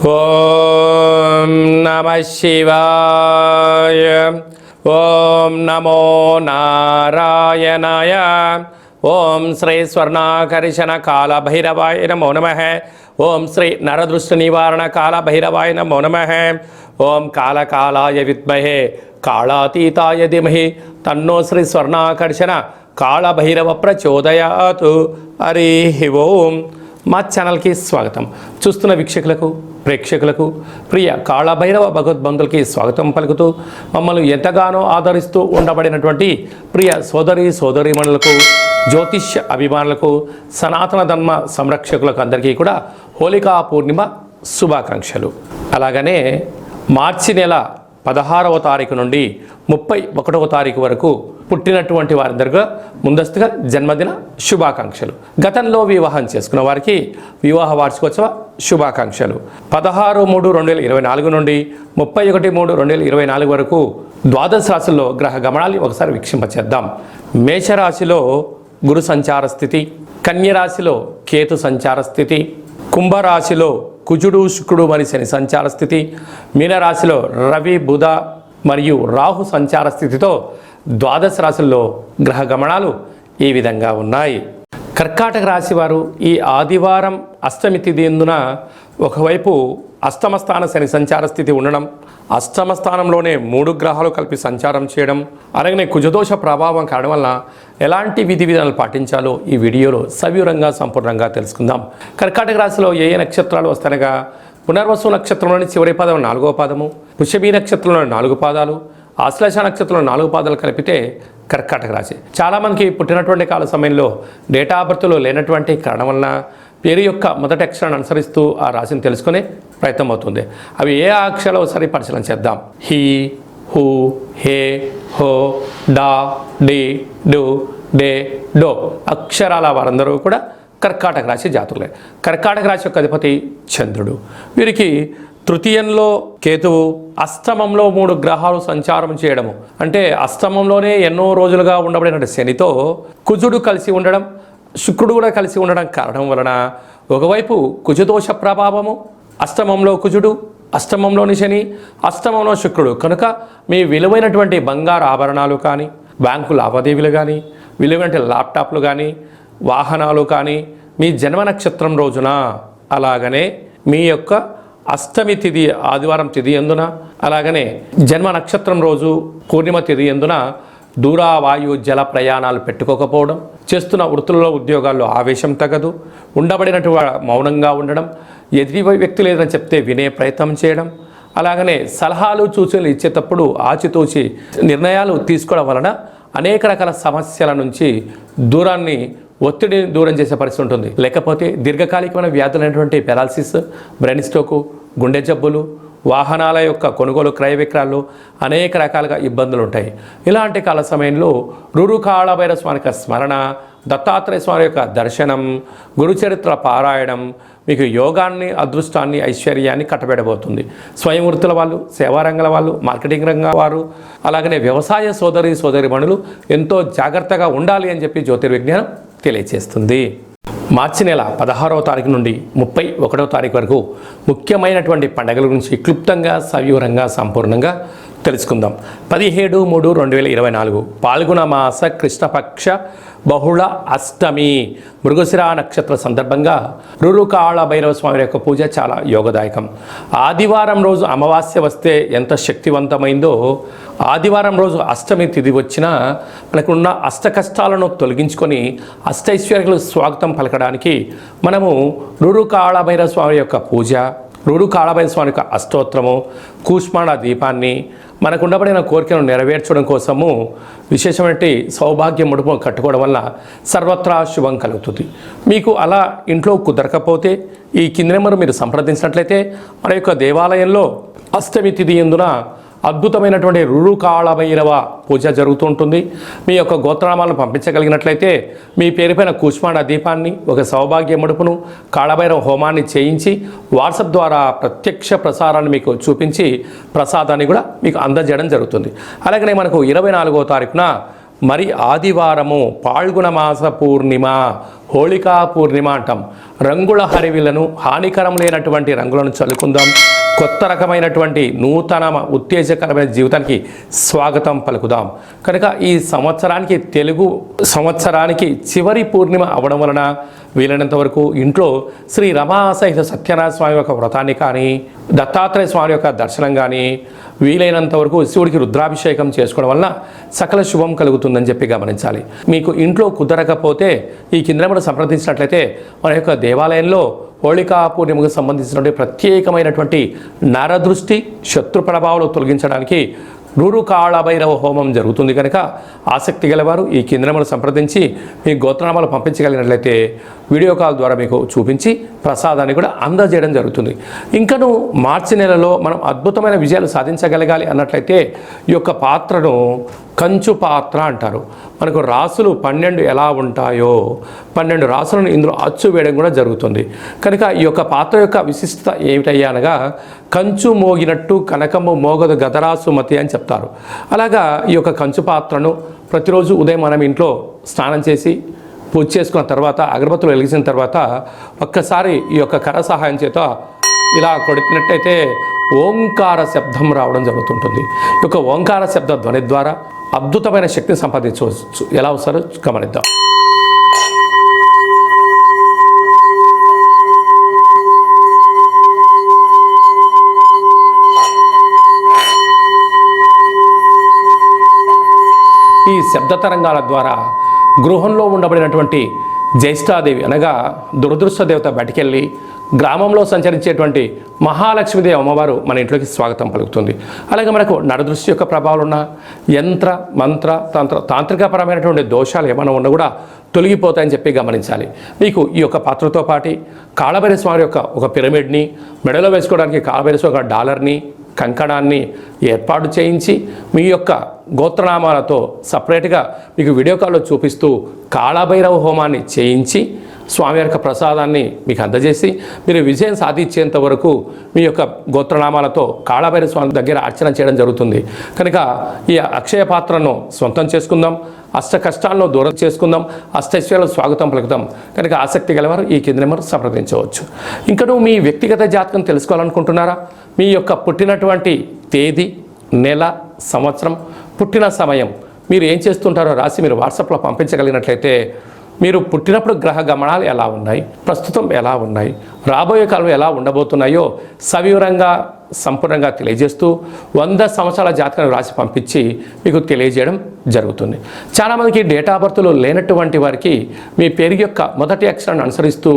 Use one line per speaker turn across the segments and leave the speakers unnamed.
ఓం నమః శివాయ. ఓం నమో నారాయణాయ. ఓం శ్రీ స్వర్ణాకర్షణ కాల భైరవాయ నమో నమః. ఓం శ్రీ నరదృష్టి నివారణ కాల భైరవాయ నమో నమః. ఓం కాళకాలాయ విద్మహే కాళాతీతాయ ధీమహి తన్నో శ్రీ స్వర్ణాకర్షణ కాళభైరవ ప్రచోదయాతు. హరి ఓం. మా ఛానల్కి స్వాగతం. చూస్తున్న వీక్షకులకు ప్రేక్షకులకు ప్రియ కాళభైరవ భగవద్బంధులకి స్వాగతం పలుకుతూ మమ్మల్ని ఎంతగానో ఆదరిస్తూ ఉండబడినటువంటి ప్రియ సోదరీమణులకు, జ్యోతిష్య అభిమానులకు, సనాతన ధర్మ సంరక్షకులకు అందరికీ కూడా హోళికా పూర్ణిమ శుభాకాంక్షలు. అలాగనే మార్చి నెల 16వ తారీఖు నుండి 31వ తారీఖు వరకు పుట్టినటువంటి వారందరిగా ముందస్తుగా జన్మదిన శుభాకాంక్షలు. గతంలో వివాహం చేసుకున్న వారికి వివాహ వార్షికోత్సవ శుభాకాంక్షలు. 16/3/2024 నుండి 31/3/2024 వరకు ద్వాదశ రాశుల్లో గ్రహ గమనాన్ని ఒకసారి వీక్షింపచేద్దాం. మేషరాశిలో గురు సంచార స్థితి, కన్యరాశిలో కేతు సంచార స్థితి, కుంభరాశిలో కుజుడు శుక్రుడు మరియు శని సంచార స్థితి, మీనరాశిలో రవి బుధ మరియు రాహు సంచార స్థితితో ద్వాదశ రాశుల్లో గ్రహ గమనాలు ఈ విధంగా ఉన్నాయి. కర్కాటక రాశి వారు ఈ ఆదివారం అష్టమి తిథి ఎందున ఒకవైపు అష్టమ స్థాన శని సంచార స్థితి ఉండడం, అష్టమ స్థానంలోనే 3 గ్రహాలు కలిపి సంచారం చేయడం, అలాగనే కుజదోష ప్రభావం కావడం వల్ల ఎలాంటి విధి విధానాలు పాటించాలో ఈ వీడియోలో సవివరంగా సంపూర్ణంగా తెలుసుకుందాం. కర్కాటక రాశిలో ఏ నక్షత్రాలు వస్తాయనగా పునర్వసు నక్షత్రంలోని చివరి పాదం 4వ పాదము, వృషభి నక్షత్రంలోని 4 పాదాలు, ఆశ్లేష నక్షత్రంలో 4 పాదాలు కలిపితే కర్కాటక రాశి. చాలామందికి పుట్టినటువంటి కాల సమయంలో డేటా ఆఫ్ బర్త్లో లేనటువంటి కారణం వలన పేరు యొక్క మొదటి అక్షరాన్ని అనుసరిస్తూ ఆ రాశిని తెలుసుకునే ప్రయత్నం అవుతుంది. అవి ఏ అక్షరాలు ఒకసారి పరిశీలన చేద్దాం. హీ, హూ, హే, హో, డా, డి, డు, డే, డో అక్షరాల వారందరూ కూడా కర్కాటక రాశి జాతకులే. కర్కాటక రాశి యొక్క అధిపతి చంద్రుడు. వీరికి తృతీయంలో కేతువు, అష్టమంలో 3 గ్రహాలు సంచారం చేయడము, అంటే అష్టమంలోనే ఎన్నో రోజులుగా ఉండబడిన శనితో కుజుడు కలిసి ఉండడం, శుక్రుడు కూడా కలిసి ఉండడం కారణం వలన ఒకవైపు కుజదోష ప్రభావము, అష్టమంలో కుజుడు, అష్టమంలోని శని, అష్టమంలో శుక్రుడు కనుక మీ విలువైనటువంటి బంగారు ఆభరణాలు కానీ, బ్యాంకు లావాదేవీలు కానీ, విలువైన ల్యాప్టాప్లు కానీ, వాహనాలు కానీ మీ జన్మ నక్షత్రం రోజున, అలాగనే మీ యొక్క అష్టమి తిథి ఆదివారం తిథి ఎందున, అలాగనే జన్మ నక్షత్రం రోజు పూర్ణిమ తిథి ఎందున దూర వాయు జల ప్రయాణాలు పెట్టుకోకపోవడం, చేస్తున్న వృత్తులలో ఉద్యోగాల్లో ఆవేశం తగదు, ఉండబడినటువంటి మౌనంగా ఉండడం, ఎదుటి వ్యక్తులు ఏదైనా చెప్తే వినే ప్రయత్నం చేయడం, అలాగనే సలహాలు సూచనలు ఇచ్చేటప్పుడు ఆచితూచి నిర్ణయాలు తీసుకోవడం వలన అనేక రకాల సమస్యల నుంచి ఒత్తిడిని దూరం చేసే పరిస్థితి ఉంటుంది. లేకపోతే దీర్ఘకాలికమైన వ్యాధులైనటువంటి పెరాలసిస్, బ్రెయిన్ స్ట్రోకు, గుండె జబ్బులు, వాహనాల యొక్క కొనుగోలు క్రయ విక్రయాలు అనేక రకాలుగా ఇబ్బందులు ఉంటాయి. ఇలాంటి కాల సమయంలో కాళభైరవ స్వామి యొక్క స్మరణ, దత్తాత్రేయ స్వామి యొక్క దర్శనం, గురుచరిత్ర పారాయణం మీకు యోగాన్ని, అదృష్టాన్ని, ఐశ్వర్యాన్ని కట్టబెడబోతుంది. స్వయం వృత్తుల వాళ్ళు, సేవారంగాల వాళ్ళు, మార్కెటింగ్ రంగం వారు, అలాగనే వ్యవసాయ సోదరీమణులు ఎంతో జాగ్రత్తగా ఉండాలి అని చెప్పి జ్యోతిర్విజ్ఞానం తెలియజేస్తుంది. మార్చి నెల 16వ తారీఖు నుండి 31వ తారీఖు వరకు ముఖ్యమైనటువంటి పండుగల గురించి క్లుప్తంగా, సవివరంగా, సంపూర్ణంగా తెలుసుకుందాం. 17/3/2024 పాల్గొన మాస కృష్ణపక్ష బహుళ అష్టమి మృగశిర నక్షత్ర సందర్భంగా కాళభైరవ స్వామి యొక్క పూజ చాలా యోగదాయకం. ఆదివారం రోజు అమావాస్య వస్తే ఎంత శక్తివంతమైందో, ఆదివారం రోజు అష్టమి తిథి వచ్చినా మనకున్న అష్ట కష్టాలను తొలగించుకొని అష్టైశ్వర్యాలకు స్వాగతం పలకడానికి మనము కాళభైరవ స్వామి యొక్క పూజ, కాళభైరవ స్వామి యొక్క అష్టోత్తరము, కూష్మాండ దీపాన్ని మనకు ఉండబడిన కోరికను నెరవేర్చడం కోసము విశేషమైన సౌభాగ్య ముడుపు కట్టుకోవడం వల్ల సర్వత్రా శుభం కలుగుతుంది. మీకు అలా ఇంట్లో కుదరకపోతే ఈ కింది నెంబరు మీరు సంప్రదించినట్లయితే మన యొక్క దేవాలయంలో అష్టమి తిథి ఎందున అద్భుతమైనటువంటి కాళభైరవ పూజ జరుగుతూ ఉంటుంది. మీ యొక్క గోత్రనామాలను పంపించగలిగినట్లయితే మీ పేరుపైన కూష్మాండ దీపాన్ని, ఒక సౌభాగ్య ముడుపును, కాళభైరవ హోమాన్ని చేయించి వాట్సాప్ ద్వారా ప్రత్యక్ష ప్రసారాన్ని మీకు చూపించి ప్రసాదాన్ని కూడా మీకు అందజేయడం జరుగుతుంది. అలాగనే మనకు 24వ తారీఖున మరి ఆదివారము పాల్గొన మాస పూర్ణిమ, హోళికా పూర్ణిమ అంటాం. రంగుల హరివిలను, హానికరం లేనటువంటి రంగులను చల్లుకుందాం. కొత్త రకమైనటువంటి నూతన ఉత్తేజకరమైన జీవితానికి స్వాగతం పలుకుదాం. కనుక ఈ సంవత్సరానికి, తెలుగు సంవత్సరానికి చివరి పూర్ణిమ అవడం వలన వీలైనంత వరకు ఇంట్లో శ్రీ రమాసహిత సత్యనారాయణ స్వామి యొక్క వ్రతాన్ని కానీ, దత్తాత్రేయ స్వామి యొక్క దర్శనం కానీ, వీలైనంత వరకు శివుడికి రుద్రాభిషేకం చేసుకోవడం వలన సకల శుభం కలుగుతుందని చెప్పి గమనించాలి. మీకు ఇంట్లో కుదరకపోతే ఈ కింద మనం సంప్రదించినట్లయితే మన యొక్క దేవాలయంలో హోళికా పూర్ణిమకు సంబంధించినటువంటి ప్రత్యేకమైనటువంటి నరదృష్టి, శత్రు ప్రభావాలు తొలగించడానికి నూరు కాళభైరవ హోమం జరుగుతుంది. కనుక ఆసక్తి గలవారు ఈ కేంద్రములు సంప్రదించి మీ గోత్రనామాలు పంపించగలిగినట్లయితే వీడియో కాల్ ద్వారా మీకు చూపించి ప్రసాదాన్ని కూడా అందజేయడం జరుగుతుంది. ఇంకను మార్చి నెలలో మనం అద్భుతమైన విజయాలు సాధించగలగాలి అన్నట్లయితే ఈ యొక్క పాత్రను కంచు పాత్ర అంటారు. మనకు రాసులు 12 ఎలా ఉంటాయో 12 రాసులను ఇందులో అచ్చు వేయడం కూడా జరుగుతుంది. కనుక ఈ యొక్క పాత్ర యొక్క విశిష్టత ఏమిటయ్యా అనగా, కంచు మోగినట్టు కనకము మోగదు గదరాసు మతి అని చెప్తారు. అలాగా ఈ యొక్క కంచు పాత్రను ప్రతిరోజు ఉదయం మనం ఇంట్లో స్నానం చేసి పూజ చేసుకున్న తర్వాత, అగరబత్తులు వెలిగించిన తర్వాత ఒక్కసారి ఈ యొక్క కర సహాయం చేత ఇలా కొట్టినట్టయితే ఓంకార శబ్దం రావడం జరుగుతుంటుంది. ఈ యొక్క ఓంకార శబ్ద ధ్వని ద్వారా అద్భుతమైన శక్తిని సంపాదించవచ్చు. ఎలా వస్తారో గమనిద్దాం. ఈ శబ్ద తరంగాల ద్వారా గృహంలో ఉండబడినటువంటి జ్యేష్ఠాదేవి అనగా దురదృష్ట దేవత బయటికెళ్ళి గ్రామంలో సంచరించేటువంటి మహాలక్ష్మీదేవి అమ్మవారు మన ఇంట్లోకి స్వాగతం పలుకుతుంది. అలాగే మనకు నరదృష్టి యొక్క ప్రభావాలు ఉన్న యంత్ర, మంత్ర, తాంత్రికపరమైనటువంటి దోషాలు ఏమైనా ఉన్నా కూడా తొలగిపోతాయని చెప్పి గమనించాలి. మీకు ఈ యొక్క పాత్రతో పాటు కాళభైరవ స్వామి యొక్క ఒక పిరమిడ్ని, మెడలో వేసుకోవడానికి కాళభైరవ స్వామి ఒక డాలర్ని, కంకణాన్ని ఏర్పాటు చేయించి మీ యొక్క గోత్రనామాలతో సపరేట్గా మీకు వీడియో కాల్లో చూపిస్తూ కాళభైరవ హోమాన్ని చేయించి స్వామి యొక్క ప్రసాదాన్ని మీకు అందజేసి మీరు విజయం సాధించేంత వరకు మీ యొక్క గోత్రనామాలతో కాళభైరవ స్వామి దగ్గర అర్చన చేయడం జరుగుతుంది. కనుక ఈ అక్షయ పాత్రను సొంతం చేసుకుందాం, అష్ట కష్టాలను దూరం చేసుకుందాం, అష్టైశ్వర్యాలకు స్వాగతం పలుకుదాం. కనుక ఆసక్తి గలవారు ఈ కింద నెంబర్ సంప్రదించవచ్చు. ఇంకా మీ వ్యక్తిగత జాతకం తెలుసుకోవాలనుకుంటున్నారా? మీ యొక్క పుట్టినటువంటి తేదీ, నెల, సంవత్సరం, పుట్టిన సమయం మీరు ఏం చేస్తుంటారో రాసి మీరు వాట్సాప్లో పంపించగలిగినట్లయితే మీరు పుట్టినప్పుడు గ్రహ గమనాలు ఎలా ఉన్నాయి, ప్రస్తుతం ఎలా ఉన్నాయి, రాబోయే కాలం ఎలా ఉండబోతున్నాయో సవివరంగా సంపూర్ణంగా తెలియజేస్తూ 100 సంవత్సరాల జాతకాన్ని రాసి పంపించి మీకు తెలియజేయడం జరుగుతుంది. చాలామందికి డేట్ ఆఫ్ బర్త్లు లేనటువంటి వారికి మీ పేరు యొక్క మొదటి అక్షరాన్ని అనుసరిస్తూ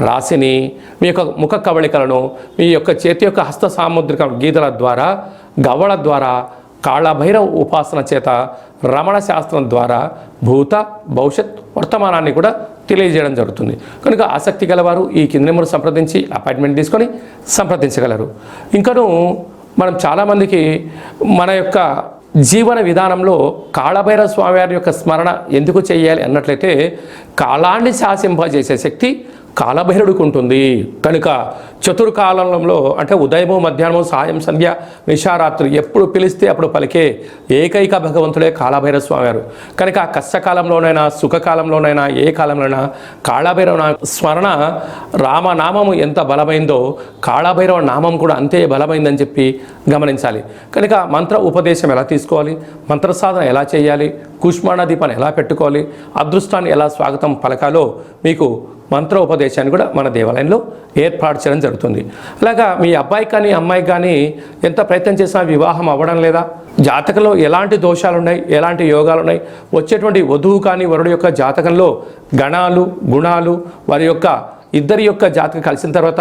రాశిని, మీ యొక్క ముఖ కవళికలను, మీ యొక్క చేతి యొక్క హస్త సాముద్రిక గీతల ద్వారా, గవ్వల ద్వారా, కాళభైరవ ఉపాసన చేత, రమణ శాస్త్రం ద్వారా భూత, భవిష్యత్, వర్తమానాన్ని కూడా తెలియజేయడం జరుగుతుంది. కనుక ఆసక్తి గలవారు ఈ కింద నెంబర్ సంప్రదించి అపాయింట్మెంట్ తీసుకొని సంప్రదించగలరు. ఇంకను మనం చాలామందికి మన యొక్క జీవన విధానంలో కాళభైరవ స్వామివారి యొక్క స్మరణ ఎందుకు చేయాలి అన్నట్లయితే, కాలాన్ని శాసింపజేసే శక్తి కాళభైరవుడికి ఉంటుంది. కనుక చతుర్కాలంలో అంటే ఉదయము, మధ్యాహ్నము, సాయం, సంధ్య, నిశారాత్రి ఎప్పుడు పిలిస్తే అప్పుడు పలికే ఏకైక భగవంతుడే కాళభైరవ స్వామివారు. కనుక కష్టకాలంలోనైనా సుఖకాలంలోనైనా ఏ కాలంలోనైనా కాళభైరవ స్మరణ, రామనామము ఎంత బలమైందో కాళభైరవ నామం కూడా అంతే బలమైందని చెప్పి గమనించాలి. కనుక మంత్ర ఉపదేశం ఎలా తీసుకోవాలి, మంత్ర సాధన ఎలా చేయాలి, కుష్మాండ దీపాన్ని ఎలా పెట్టుకోవాలి, అదృష్టాన్ని ఎలా స్వాగతం పలకాలో మీకు మంత్ర ఉపదేశాన్ని కూడా మన దేవాలయంలో ఏర్పాటు చేయడం జరుగుతుంది. అలాగా మీ అబ్బాయి కానీ అమ్మాయి కానీ ఎంత ప్రయత్నం చేసినా వివాహం అవ్వడం లేదా, జాతకంలో ఎలాంటి దోషాలు ఉన్నాయి, ఎలాంటి యోగాలు ఉన్నాయి, వచ్చేటువంటి వధువు కానీ వరుడు యొక్క జాతకంలో గణాలు, గుణాలు, వారి యొక్క ఇద్దరి యొక్క జాతకం కలిసిన తర్వాత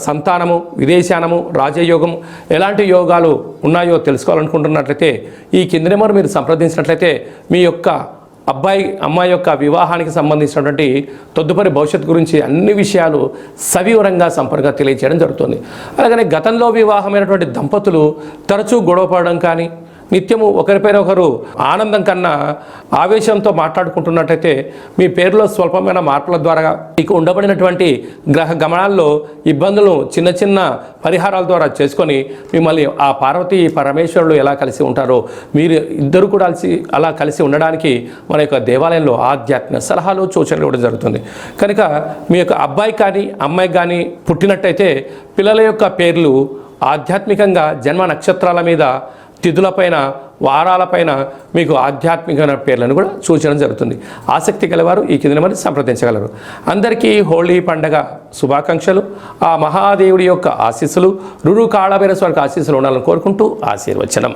సంతానము, విదేశానము, రాజయోగము ఎలాంటి యోగాలు ఉన్నాయో తెలుసుకోవాలనుకుంటున్నట్లయితే ఈ కింద నెంబర్ మీరు సంప్రదించినట్లయితే మీ యొక్క అబ్బాయి అమ్మాయి యొక్క వివాహానికి సంబంధించినటువంటి తదుపరి భవిష్యత్తు గురించి అన్ని విషయాలు సవివరంగా సంపూర్ణంగా తెలియజేయడం జరుగుతుంది. అలాగనే గతంలో వివాహమైనటువంటి దంపతులు తరచూ గొడవపడడం కానీ, నిత్యము ఒకరిపైన ఒకరు ఆనందం కన్నా ఆవేశంతో మాట్లాడుకుంటున్నట్టయితే మీ పేరులో స్వల్పమైన మార్పుల ద్వారా మీకు ఉండబడినటువంటి గ్రహ గమనాల్లో ఇబ్బందులు చిన్న చిన్న పరిహారాల ద్వారా చేసుకొని మిమ్మల్ని ఆ పార్వతీ పరమేశ్వరులు ఎలా కలిసి ఉంటారో మీరు ఇద్దరు కూడా అలా కలిసి ఉండడానికి మన యొక్క దేవాలయంలో ఆధ్యాత్మిక సలహాలు సూచనలు ఇవ్వడం జరుగుతుంది. కనుక మీ యొక్క అబ్బాయి కానీ అమ్మాయి కానీ పుట్టినట్టయితే పిల్లల యొక్క పేర్లు ఆధ్యాత్మికంగా జన్మ నక్షత్రాల మీద తిథులపైన వారాలపైన మీకు ఆధ్యాత్మికమైన పేర్లను కూడా సూచించడం జరుగుతుంది. ఆసక్తి గలవారు ఈ కింద మరి సంప్రదించగలరు. అందరికీ హోళీ పండగ శుభాకాంక్షలు. ఆ మహాదేవుడి యొక్క ఆశీస్సులు కాళభైరవేశ్వరికి ఆశీస్సులు ఉండాలని కోరుకుంటూ ఆశీర్వచనం.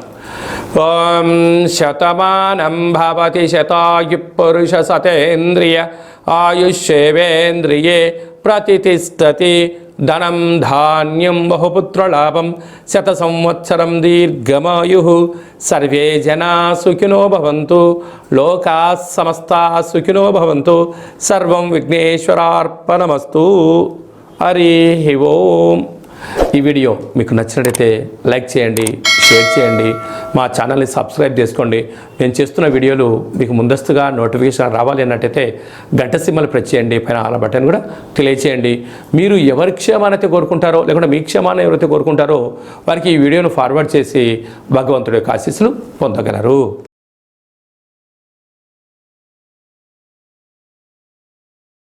ఓం శతమానం భవతి శతాయు పురుష సతేంద్రియ ఆయుష్యేవేంద్రియే ప్రతిష్టతి ధనం ధాన్యం బహుపుత్రలాభం శత సంవత్సరం దీర్ఘమాయు సర్వే జనా సుఖినో భవంతు లోకా సమస్తా సుఖినో భవంతు సర్వం విఘ్నేశ్వరార్పణమస్తు. హరి ఓం. ఈ వీడియో మీకు నచ్చినట్లయితే లైక్ చేయండి, షేర్ చేయండి, మా ఛానల్ని సబ్స్క్రైబ్ చేసుకోండి. నేను చేస్తున్న వీడియోలు మీకు ముందస్తుగా నోటిఫికేషన్ రావాలి అన్నట్టయితే గంట సింబల్ ప్రెస్ చేయండి, పైన ఆల్ బటన్ కూడా తెలియచేయండి. మీరు ఎవరి క్షేమాన్ని అయితే కోరుకుంటారో లేకుంటే మీ క్షేమాన్ని ఎవరైతే కోరుకుంటారో వారికి ఈ వీడియోను ఫార్వర్డ్ చేసి భగవంతుడి యొక్క ఆశీస్సులు పొందగలరు.